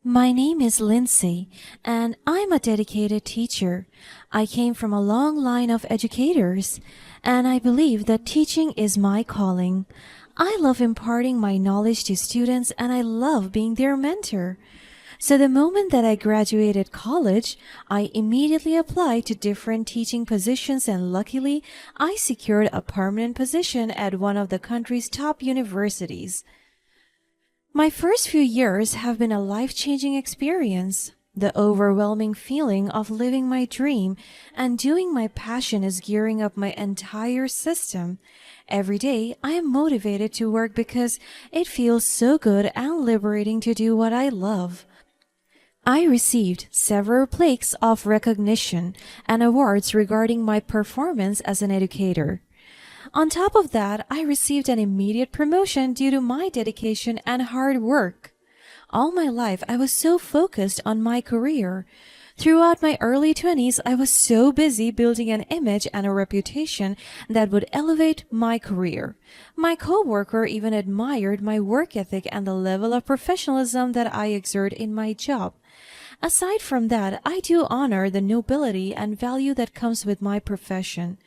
My name is Lindsay, and I'm a dedicated teacher. I came from a long line of educators, and I believe that teaching is my calling. I love imparting my knowledge to students, and I love being their mentor. So the moment that I graduated college, I immediately applied to different teaching positions, and luckily, I secured a permanent position at one of the country's top universities. My first few years have been a life-changing experience. The overwhelming feeling of living my dream and doing my passion is gearing up my entire system. Every day, I am motivated to work because it feels so good and liberating to do what I love. I received several plaques of recognition and awards regarding my performance as an educator. On top of that, I received an immediate promotion due to my dedication and hard work. All my life, I was so focused on my career. Throughout my early 20s, I was so busy building an image and a reputation that would elevate my career. My coworker even admired my work ethic and the level of professionalism that I exert in my job. Aside from that, I do honor the nobility and value that comes with my profession.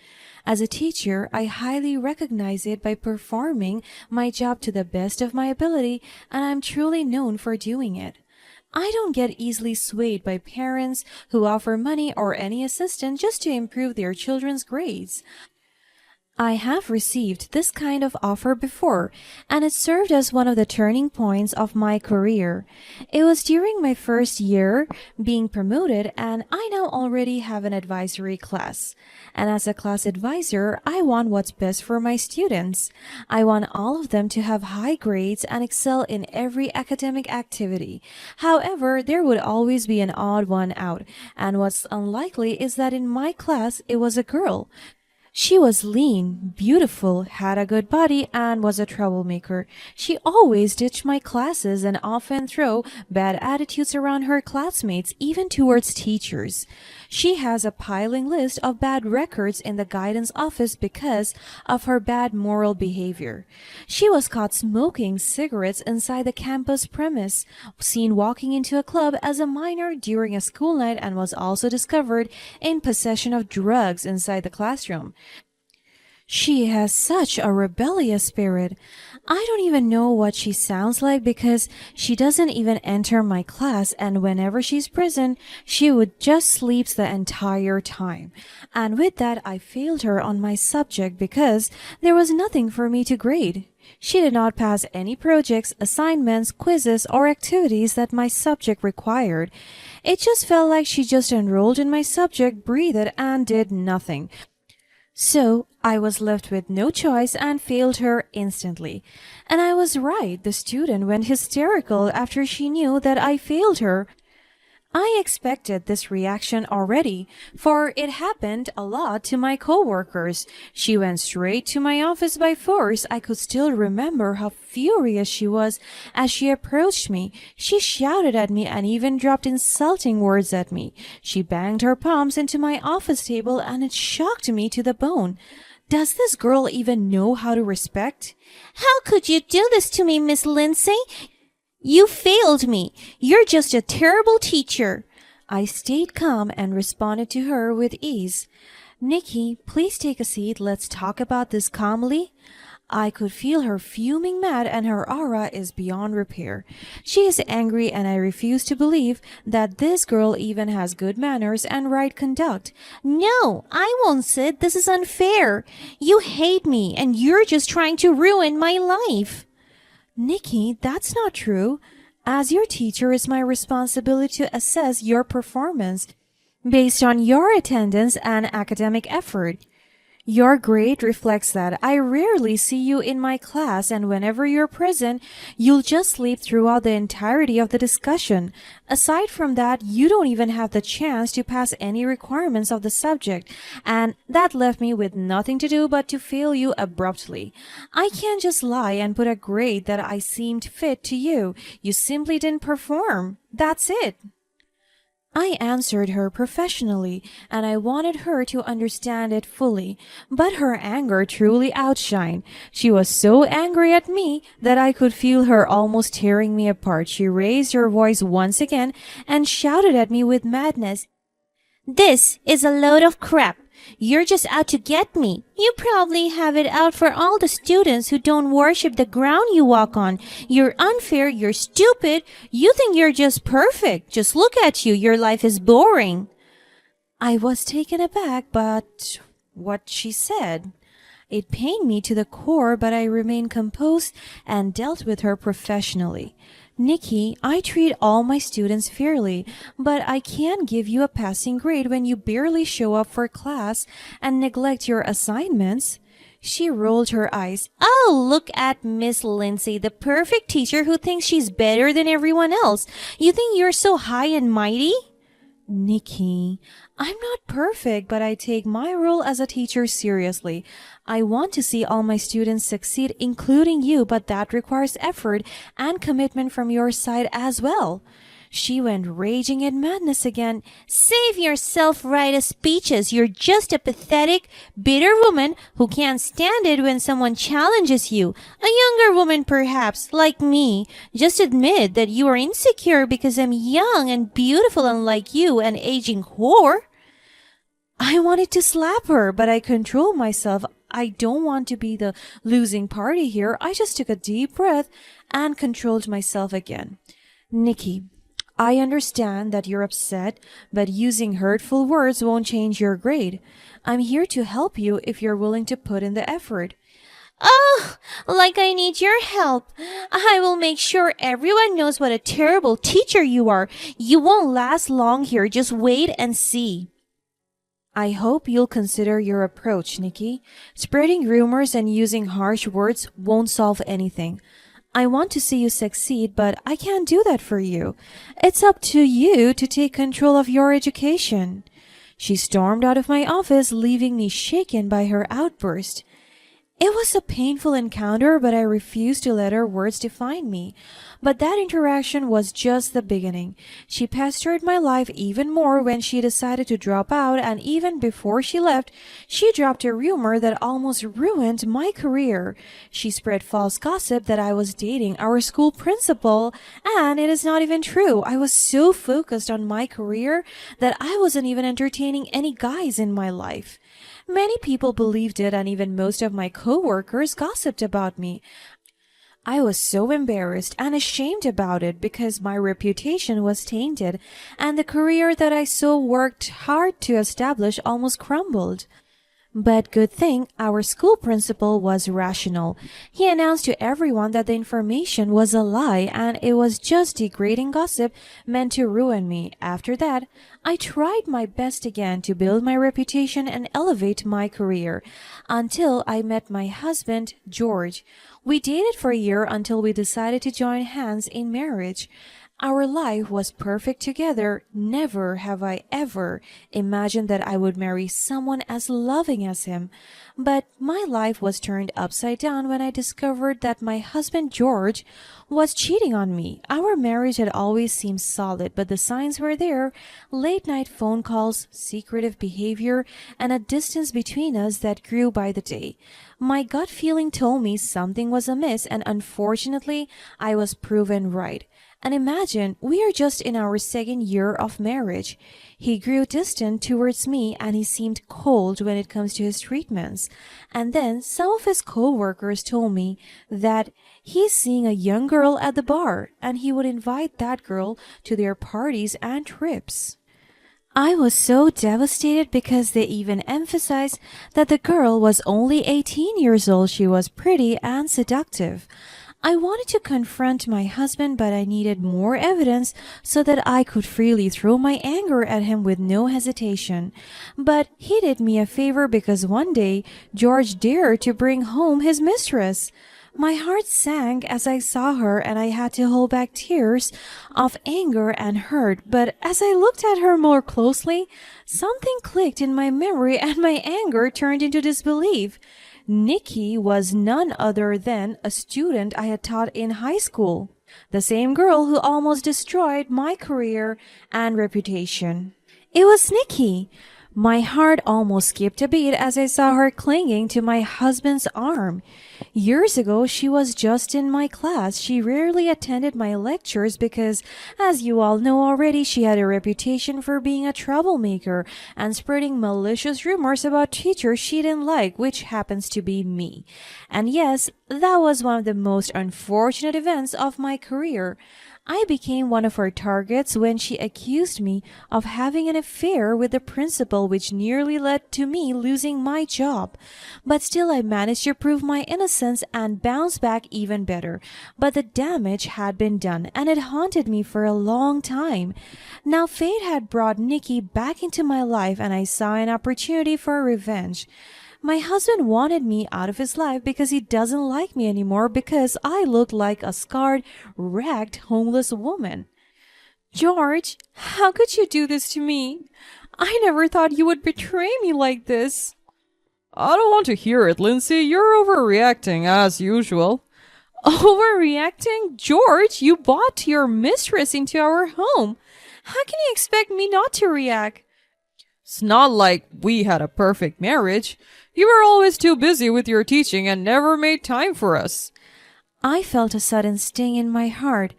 As a teacher, I highly recognize it by performing my job to the best of my ability, and I'm truly known for doing it. I don't get easily swayed by parents who offer money or any assistance just to improve their children's grades. I have received this kind of offer before, and it served as one of the turning points of my career. It was during my first year being promoted, and I now already have an advisory class. And as a class advisor, I want what's best for my students. I want all of them to have high grades and excel in every academic activity. However, there would always be an odd one out, and what's unlikely is that in my class it was a girl. She was lean, beautiful, had a good body, and was a troublemaker. She always ditched my classes and often threw bad attitudes around her classmates, even towards teachers. She has a piling list of bad records in the guidance office because of her bad moral behavior. She was caught smoking cigarettes inside the campus premise, seen walking into a club as a minor during a school night, and was also discovered in possession of drugs inside the classroom. She has such a rebellious spirit. I don't even know what she sounds like because she doesn't even enter my class, and whenever she's present, she would just sleep the entire time. And with that, I failed her on my subject because there was nothing for me to grade. She did not pass any projects, assignments, quizzes, or activities that my subject required. It just felt like she just enrolled in my subject, breathed, and did nothing. So I was left with no choice and failed her instantly. And I was right. The student went hysterical after she knew that I failed her. I expected this reaction already, for it happened a lot to my coworkers. She went straight to my office by force. I could still remember how furious she was as she approached me. She shouted at me and even dropped insulting words at me. She banged her palms into my office table, and it shocked me to the bone. Does this girl even know how to respect? How could you do this to me, Miss Lindsay? You failed me. You're just a terrible teacher. I stayed calm and responded to her with ease. Nikki, please take a seat. Let's talk about this calmly. I could feel her fuming mad, and her aura is beyond repair. She is angry, and I refuse to believe that this girl even has good manners and right conduct. No, I won't sit. This is unfair. You hate me, and you're just trying to ruin my life. Nikki, that's not true. As your teacher, it's my responsibility to assess your performance based on your attendance and academic effort. Your grade reflects that. I rarely see you in my class, and whenever you're present, you'll just sleep throughout the entirety of the discussion. Aside from that, you don't even have the chance to pass any requirements of the subject, and that left me with nothing to do but to fail you abruptly. I can't just lie and put a grade that I seemed fit to you. You simply didn't perform. That's it. I answered her professionally, and I wanted her to understand it fully, but her anger truly outshined. She was so angry at me that I could feel her almost tearing me apart. She raised her voice once again and shouted at me with madness. This is a load of crap. You're just out to get me. You probably have it out for all the students who don't worship the ground you walk on. You're unfair, you're stupid. You think you're just perfect. Just look at you. Your life is boring. I was taken aback by what she said. It pained me to the core, but I remained composed and dealt with her professionally. Nikki, I treat all my students fairly, but I can't give you a passing grade when you barely show up for class and neglect your assignments. She rolled her eyes. Oh, look at Miss Lindsay, the perfect teacher who thinks she's better than everyone else. You think you're so high and mighty? Nikki, I'm not perfect, but I take my role as a teacher seriously. I want to see all my students succeed, including you, but that requires effort and commitment from your side as well. She went raging in madness again. Save your self-righteous speeches. You're just a pathetic, bitter woman who can't stand it when someone challenges you. A younger woman, perhaps, like me. Just admit that you are insecure because I'm young and beautiful unlike you, an aging whore. I wanted to slap her, but I controlled myself. I don't want to be the losing party here. I just took a deep breath and controlled myself again. Nikki, I understand that you're upset, but using hurtful words won't change your grade. I'm here to help you if you're willing to put in the effort. Oh, like I need your help. I will make sure everyone knows what a terrible teacher you are. You won't last long here. Just wait and see. I hope you'll consider your approach, Nikki. Spreading rumors and using harsh words won't solve anything. I want to see you succeed, but I can't do that for you. It's up to you to take control of your education. She stormed out of my office, leaving me shaken by her outburst. It was a painful encounter, but I refused to let her words define me. But that interaction was just the beginning. She pestered my life even more when she decided to drop out, and even before she left, she dropped a rumor that almost ruined my career. She spread false gossip that I was dating our school principal, and it is not even true. I was so focused on my career that I wasn't even entertaining any guys in my life. Many people believed it, and even most of my coworkers gossiped about me. I was so embarrassed and ashamed about it because my reputation was tainted, and the career that I so worked hard to establish almost crumbled. But good thing our school principal was rational. He announced to everyone that the information was a lie and it was just degrading gossip meant to ruin me. After that, I tried my best again to build my reputation and elevate my career until I met my husband, George. We dated for a year until we decided to join hands in marriage. Our life was perfect together. Never have I ever imagined that I would marry someone as loving as him. But my life was turned upside down when I discovered that my husband George was cheating on me. Our marriage had always seemed solid, but the signs were there. Late night phone calls, secretive behavior, and a distance between us that grew by the day. My gut feeling told me something was amiss, and unfortunately, I was proven right. And imagine, we are just in our second year of marriage. He grew distant towards me and he seemed cold when it comes to his treatments. And then some of his co-workers told me that he's seeing a young girl at the bar and he would invite that girl to their parties and trips. I was so devastated because they even emphasized that the girl was only 18 years old. She was pretty and seductive. I wanted to confront my husband, but I needed more evidence so that I could freely throw my anger at him with no hesitation. But he did me a favor because one day George dared to bring home his mistress. My heart sank as I saw her and I had to hold back tears of anger and hurt. But as I looked at her more closely, something clicked in my memory and my anger turned into disbelief. Nikki was none other than a student I had taught in high school. the same girl who almost destroyed my career and reputation. It was Nikki. My heart almost skipped a beat as I saw her clinging to my husband's arm. Years ago, she was just in my class. She rarely attended my lectures because, as you all know already, she had a reputation for being a troublemaker and spreading malicious rumors about teachers she didn't like, which happens to be me. And yes, that was one of the most unfortunate events of my career. I became one of her targets when she accused me of having an affair with the principal, which nearly led to me losing my job. But still, I managed to prove my innocence and bounce back even better. But the damage had been done, and it haunted me for a long time. Now, fate had brought Nikki back into my life, and I saw an opportunity for revenge. My husband wanted me out of his life because he doesn't like me anymore because I looked like a scarred, wrecked, homeless woman. George, how could you do this to me? I never thought you would betray me like this. I don't want to hear it, Lindsay. You're overreacting as usual. Overreacting? George, you brought your mistress into our home. How can you expect me not to react? It's not like we had a perfect marriage. You were always too busy with your teaching and never made time for us. I felt a sudden sting in my heart.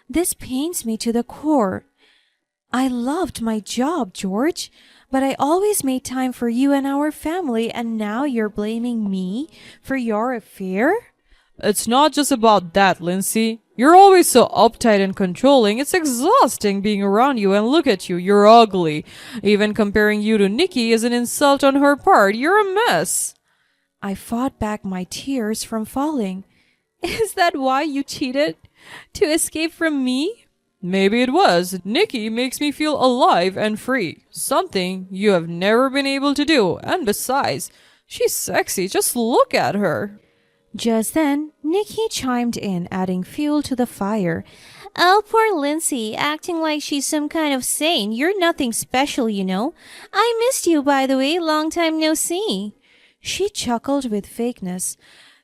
This pains me to the core. I loved my job, George, but I always made time for you and our family, and now you're blaming me for your affair? It's not just about that, Lindsay. You're always so uptight and controlling. It's exhausting being around you, and look at you, you're ugly. Even comparing you to Nikki is an insult on her part. You're a mess. I fought back my tears from falling. Is that why you cheated? To escape from me? Maybe it was. Nikki makes me feel alive and free. Something you have never been able to do. And besides, she's sexy. Just look at her. Just then, Nikki chimed in, adding fuel to the fire. Oh, poor Lindsay, acting like she's some kind of saint. You're nothing special, you know. I missed you, by the way. Long time no see. She chuckled with fakeness.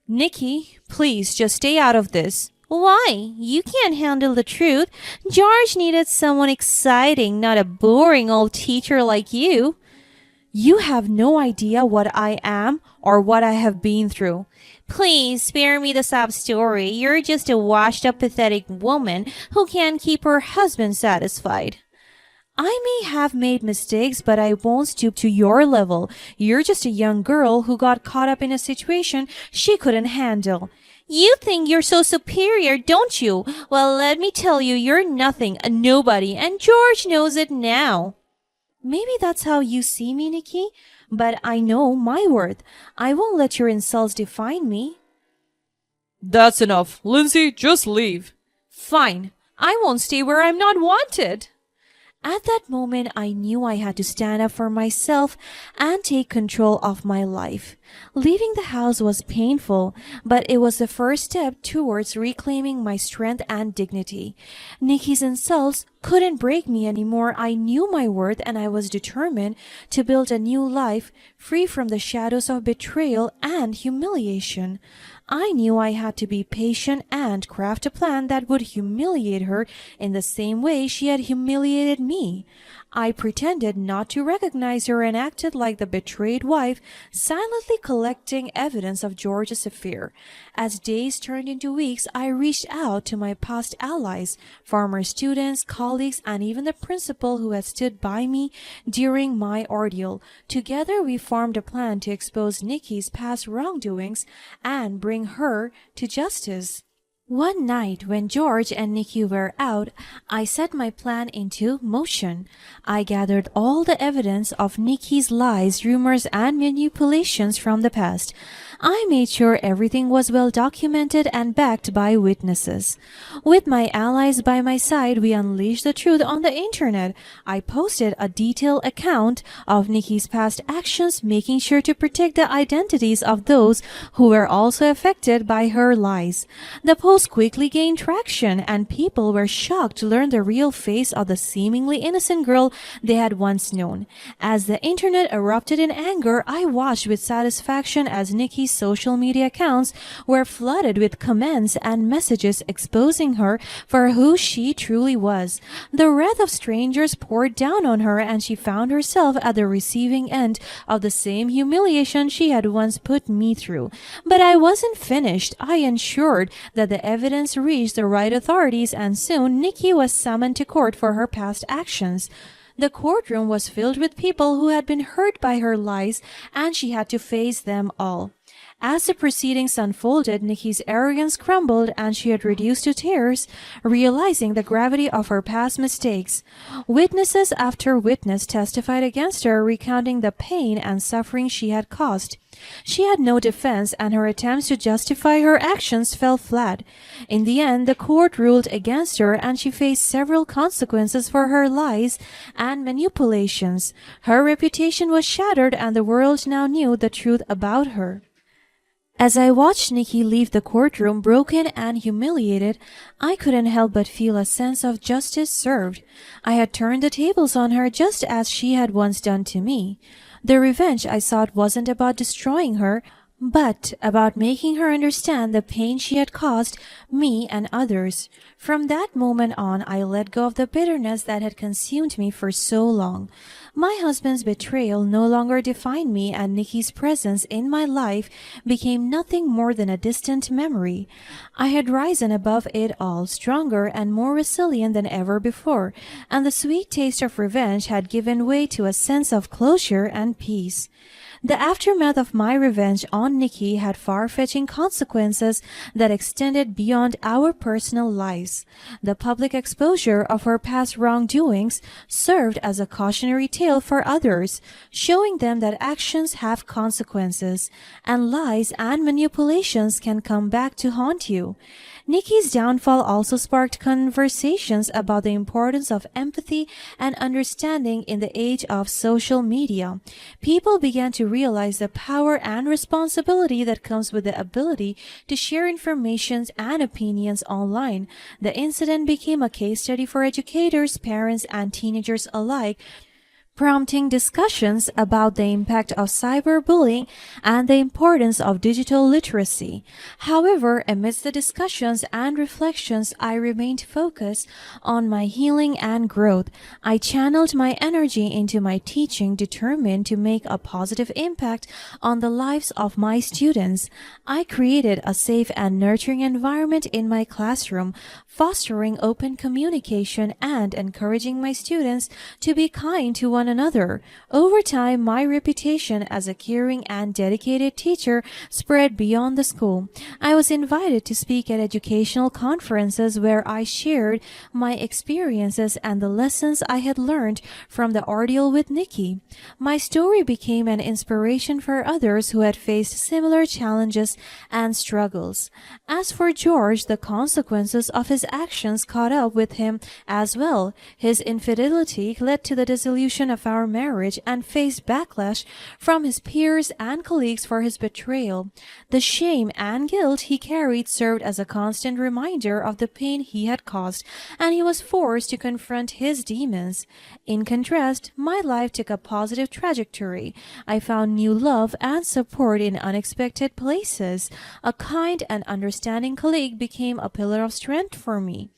Nikki, please just stay out of this. Why? You can't handle the truth. George needed someone exciting, not a boring old teacher like you. You have no idea what I am or what I have been through. Please spare me the sob story. You're just a washed-up, pathetic woman who can't keep her husband satisfied. I may have made mistakes, but I won't stoop to your level. You're just a young girl who got caught up in a situation she couldn't handle. You think you're so superior, don't you? Well, let me tell you, you're nothing, a nobody, and George knows it now. Maybe that's how you see me, Nikki, but I know my worth. I won't let your insults define me. That's enough. Lindsay, just leave. Fine. I won't stay where I'm not wanted. At that moment, I knew I had to stand up for myself and take control of my life. Leaving the house was painful, but it was the first step towards reclaiming my strength and dignity. Nikki's insults couldn't break me anymore. I knew my worth, and I was determined to build a new life free from the shadows of betrayal and humiliation. I knew I had to be patient and craft a plan that would humiliate her in the same way she had humiliated me. I pretended not to recognize her and acted like the betrayed wife, silently collecting evidence of George's affair. As days turned into weeks, I reached out to my past allies, former students, colleagues, and even the principal who had stood by me during my ordeal. Together, we formed a plan to expose Nikki's past wrongdoings and bring her to justice. One night, when George and Nikki were out, I set my plan into motion. I gathered all the evidence of Nikki's lies, rumors, and manipulations from the past. I made sure everything was well documented and backed by witnesses. With my allies by my side, we unleashed the truth on the internet. I posted a detailed account of Nikki's past actions, making sure to protect the identities of those who were also affected by her lies. The post post quickly gained traction, and people were shocked to learn the real face of the seemingly innocent girl they had once known. As the internet erupted in anger, I watched with satisfaction as Nikki's social media accounts were flooded with comments and messages exposing her for who she truly was. The wrath of strangers poured down on her, and she found herself at the receiving end of the same humiliation she had once put me through. But I wasn't finished. I ensured that the evidence reached the right authorities, and soon Nikki was summoned to court for her past actions. The courtroom was filled with people who had been hurt by her lies, and she had to face them all. As the proceedings unfolded, Nikki's arrogance crumbled and she had reduced to tears, realizing the gravity of her past mistakes. Witnesses after witness testified against her, recounting the pain and suffering she had caused. She had no defense, and her attempts to justify her actions fell flat. In the end, the court ruled against her, and she faced several consequences for her lies and manipulations. Her reputation was shattered, and the world now knew the truth about her. As I watched Nikki leave the courtroom broken and humiliated, I couldn't help but feel a sense of justice served. I had turned the tables on her just as she had once done to me. The revenge I sought wasn't about destroying her, but about making her understand the pain she had caused me and others. From that moment on, I let go of the bitterness that had consumed me for so long. My husband's betrayal no longer defined me, and Nikki's presence in my life became nothing more than a distant memory. I had risen above it all, stronger and more resilient than ever before, and the sweet taste of revenge had given way to a sense of closure and peace. The aftermath of my revenge on Nikki had far-fetching consequences that extended beyond our personal lives. The public exposure of her past wrongdoings served as a cautionary tale for others, showing them that actions have consequences, and lies and manipulations can come back to haunt you. Nikki's downfall also sparked conversations about the importance of empathy and understanding in the age of social media. People began to realize the power and responsibility that comes with the ability to share information and opinions online. The incident became a case study for educators, parents, and teenagers alike, prompting discussions about the impact of cyberbullying and the importance of digital literacy. However, amidst the discussions and reflections, I remained focused on my healing and growth. I channeled my energy into my teaching, determined to make a positive impact on the lives of my students. I created a safe and nurturing environment in my classroom, fostering open communication and encouraging my students to be kind to one another. Over time, my reputation as a caring and dedicated teacher spread beyond the school. I was invited to speak at educational conferences where I shared my experiences and the lessons I had learned from the ordeal with Nikki. My story became an inspiration for others who had faced similar challenges and struggles. As for George, the consequences of his actions caught up with him as well. His infidelity led to the dissolution of our marriage and faced backlash from his peers and colleagues for his betrayal. The shame and guilt he carried served as a constant reminder of the pain he had caused, and he was forced to confront his demons. In contrast, my life took a positive trajectory. I found new love and support in unexpected places. A kind and understanding colleague became a pillar of strength for me,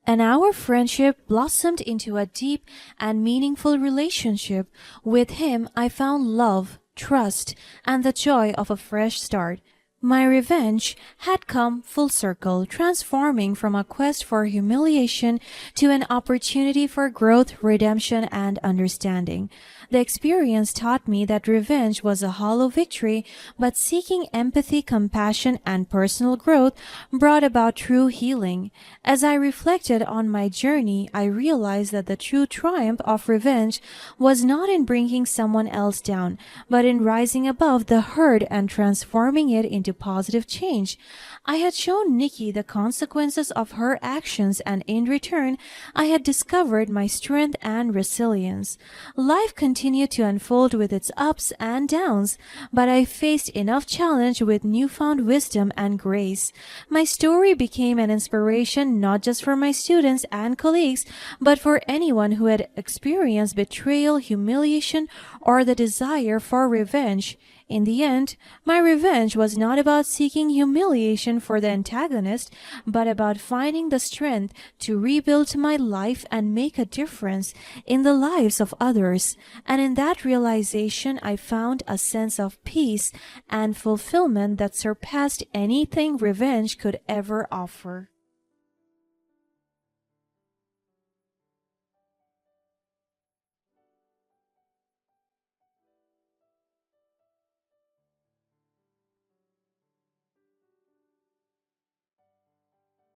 and our friendship blossomed into a deep and meaningful relationship. With him, I found love, trust, and the joy of a fresh start. My revenge had come full circle, transforming from a quest for humiliation to an opportunity for growth, redemption, and understanding. The experience taught me that revenge was a hollow victory, but seeking empathy, compassion, and personal growth brought about true healing. As I reflected on my journey, I realized that the true triumph of revenge was not in bringing someone else down, but in rising above the hurt and transforming it into into positive change. I had shown Nikki the consequences of her actions, and in return, I had discovered my strength and resilience. Life continued to unfold with its ups and downs, but I faced enough challenge with newfound wisdom and grace. My story became an inspiration not just for my students and colleagues, but for anyone who had experienced betrayal, humiliation, or the desire for revenge. In the end, my revenge was not about seeking humiliation for the antagonist, but about finding the strength to rebuild my life and make a difference in the lives of others. And in that realization, I found a sense of peace and fulfillment that surpassed anything revenge could ever offer.